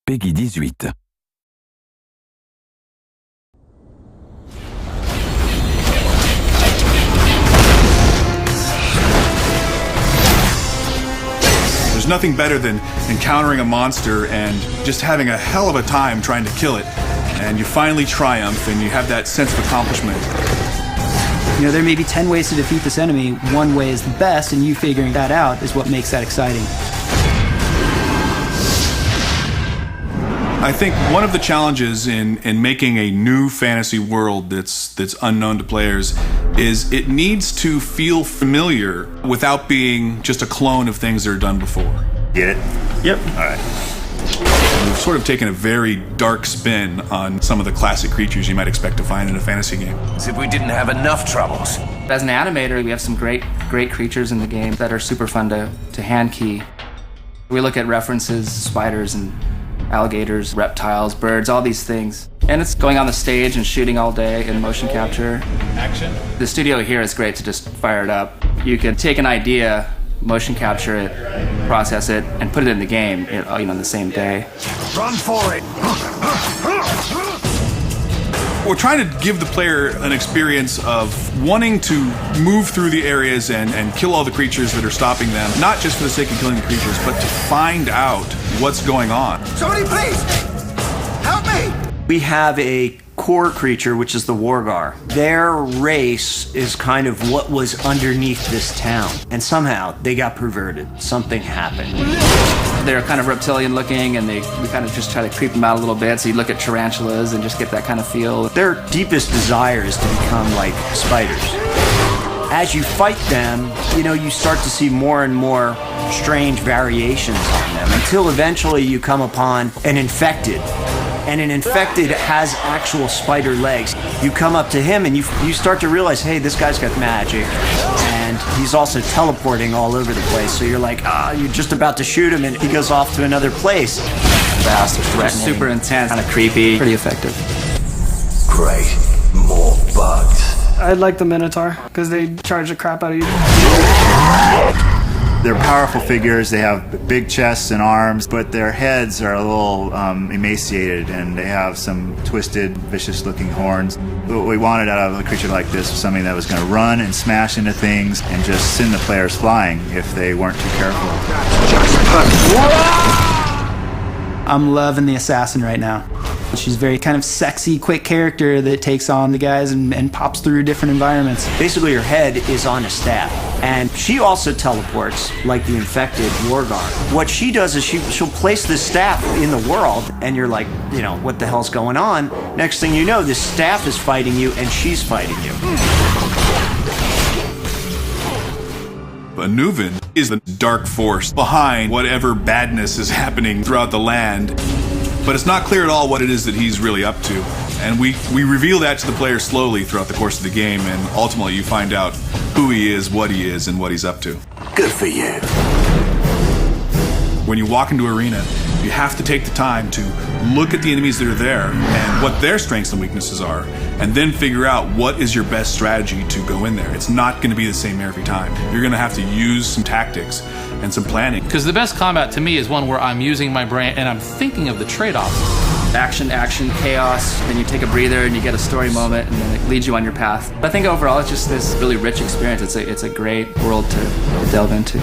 Peggy 18. There's nothing better than encountering a monster and just having a hell of a time trying to kill it. And you finally triumph and you have that sense of accomplishment. You know, there may be 10 ways to defeat this enemy. One way is the best, and you figuring that out is what makes that exciting. I think one of the challenges in making a new fantasy world that's unknown to players is it needs to feel familiar without being just a clone of things that are done before. Get it? Yep. All right. We've sort of taken a very dark spin on some of the classic creatures you might expect to find in a fantasy game. As if we didn't have enough troubles. As an animator, we have some great creatures in the game that are super fun to hand key. We look at references, spiders and alligators, reptiles, birds, all these things. And it's going on the stage and shooting all day in motion capture. Action. The studio here is great to just fire it up. You can take an idea, motion capture it, process it, and put it in the game, on the same day. Run for it! We're trying to give the player an experience of wanting to move through the areas and kill all the creatures that are stopping them, not just for the sake of killing the creatures, but to find out what's going on. Somebody please! Help me! We have a core creature, which is the Wargar. Their race is kind of what was underneath this town. And somehow they got perverted. Something happened. They're kind of reptilian looking, and we kind of just try to creep them out a little bit, so you look at tarantulas and just get that kind of feel. Their deepest desire is to become like spiders. As you fight them, you start to see more and more strange variations on them, until eventually you come upon an infected. And an infected has actual spider legs. You come up to him and you start to realize, hey, this guy's got magic. And he's also teleporting all over the place. So you're like, you're just about to shoot him and he goes off to another place. Fast, threatening, super intense, kind of creepy, pretty effective. Great. More bugs. I like the Minotaur, because they charge the crap out of you. They're powerful figures. They have big chests and arms, but their heads are a little emaciated, and they have some twisted, vicious-looking horns. What we wanted out of a creature like this was something that was going to run and smash into things and just send the players flying if they weren't too careful. I'm loving the assassin right now. She's a very kind of sexy, quick character that takes on the guys and pops through different environments. Basically, her head is on a staff. And she also teleports, like the infected Wargar. What she does is she'll place this staff in the world, and you're like, what the hell's going on? Next thing you know, this staff is fighting you, and she's fighting you. A Nuven is the dark force behind whatever badness is happening throughout the land. But it's not clear at all what it is that he's really up to. And we reveal that to the player slowly throughout the course of the game, and ultimately you find out who he is, and what he's up to. Good for you. When you walk into arena, you have to take the time to look at the enemies that are there and what their strengths and weaknesses are, and then figure out what is your best strategy to go in there. It's not going to be the same every time. You're going to have to use some tactics and some planning. Because the best combat to me is one where I'm using my brain and I'm thinking of the trade-offs. Action, chaos, then you take a breather and you get a story moment, and then it leads you on your path. I think overall it's just this really rich experience. It's a great world to delve into.